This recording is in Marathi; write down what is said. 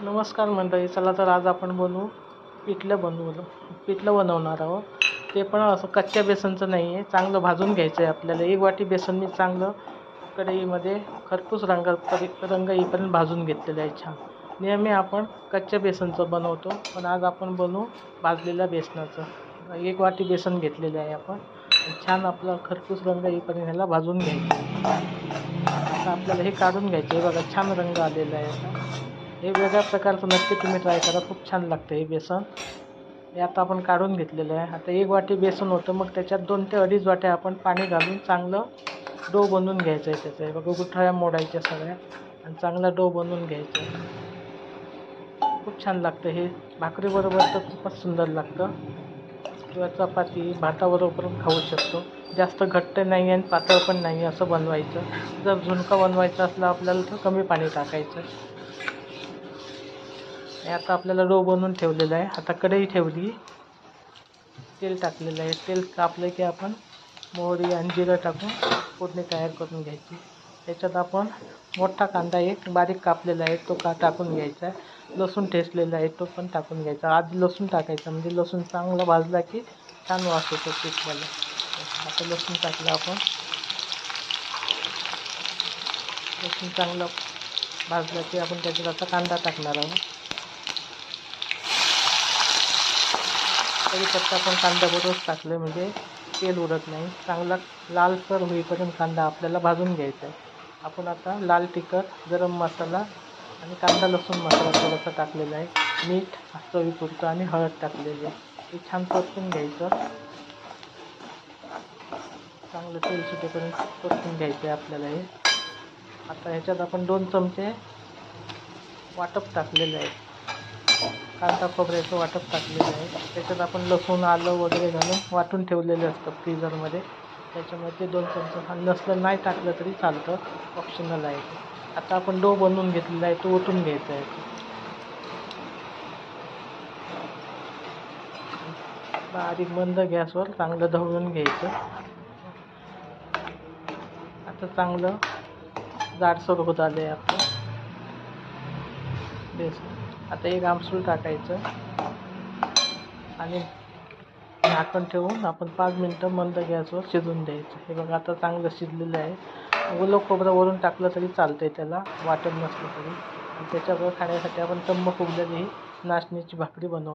नमस्कार मंडळी, चला तर आज आपण पिठलं बनवणार आहोत. ते पण असं कच्च्या बेसनचं नाही आहे, चांगलं भाजून घ्यायचं आहे आपल्याला. 1 वाटी बेसन मी चांगलं कढईमध्ये खरपूस रंग येईपर्यंत भाजून घेतलेलं आहे छान. नेहमी आपण कच्च्या बेसनचं बनवतो, पण आज आपण बनवू भाजलेल्या बेसनाचं. 1 वाटी बेसन घेतलेलं आहे आपण. छान आपलं खरपूस रंग येईपर्यंत ह्याला भाजून घ्यायचं. आता आपल्याला हे काढून घ्यायचं आहे. बघा छान रंग आलेला आहे. आता हे वेगळ्या प्रकारचं नक्की तुम्ही ट्राय करा, खूप छान लागतं हे बेसन. हे आता आपण काढून घेतलेलं आहे. आता 1 वाटी बेसन होतं, मग त्याच्यात 2 ते 2.5 वाट्या आपण पाणी घालून चांगलं डो बनवून घ्यायचं आहे. त्याचं बघा गुठळ्या मोडायच्या सगळ्या आणि चांगला डो बनवून घ्यायचा आहे. खूप छान लागतं हे. भाकरीबरोबर तर खूपच सुंदर लागतं, किंवा चपाती भाताबरोबर पण खाऊ शकतो. जास्त घट्ट नाही आणि पातळ पण नाही असं बनवायचं. जर झुणका बनवायचं असलं आपल्याला तर कमी पाणी टाकायचं. आता आपल्याला डो बनवून ठेवलेला आहे. आता कढई ठेवली, तेल टाकलेलं आहे. तेल तापलं की आपण मोहरी आणि जिरं टाकून फोडणी तयार करून घ्यायची. त्याच्यात आपण मोठा कांदा एक बारीक कापलेला आहे तो टाकून घ्यायचा आहे. लसूण ठेचलेला आहे तो पण टाकून घ्यायचा. आधी लसूण टाकायचा, म्हणजे लसूण चांगला भाजला की छान वास येतो पीठला. आता लसूण टाकलं आपण. लसूण चांगला भाजला की आपण त्याच्यात आता कांदा टाकणार आहोत. कढीपत्ता पण कांद्याबरोबर टाकले म्हणजे तेल उडत नाही. चांगला लालसर होईपर्यंत कांदा आपल्याला भाजून घ्यायचा आहे. आपण आता लाल तिखट, गरम मसाला आणि कांदा लसूण मसाला थोडासा टाकलेला आहे. मीठ चवीपुरतं आणि हळद टाकलेली आहे. हे छान परतून घ्यायचं. चांगलं तेल सुटेपर्यंत परतून घ्यायचं आहे आपल्याला हे. आता ह्याच्यात आपण 2 चमचे वाटप टाकलेलं आहे. कांदा खोबऱ्याचं वाटप टाकलेलं आहे. त्याच्यात आपण लसूण आलं वगैरे घालून वाटून ठेवलेले असतं फ्रीजरमध्ये. त्याच्यामुळे ते 2 चमचे नसलं नाही टाकलं तरी चालतं, ऑप्शनल आहे ते. आता आपण डो बनवून घेतलेला आहे तो ओतून घ्यायचा आहे. बारीक मंद गॅसवर चांगलं ढवळून घ्यायचं. आता चांगलं जाडसर होत आलं आहे आपलं बेसन. आता एक आमसूल टाकायचं आणि झाकण ठेवून आपण 5 मिनटं मंद गॅसवर शिजवून द्यायचं. हे बघा आता चांगलं शिजलेलं आहे. ओलं खोबरं वरून टाकलं तरी चालतंय, त्याला वाटण नसलं तरी. आणि त्याच्याबरोबर खाण्यासाठी आपण टम्म फुगलेली ही नाचणीची भाकरी बनवू.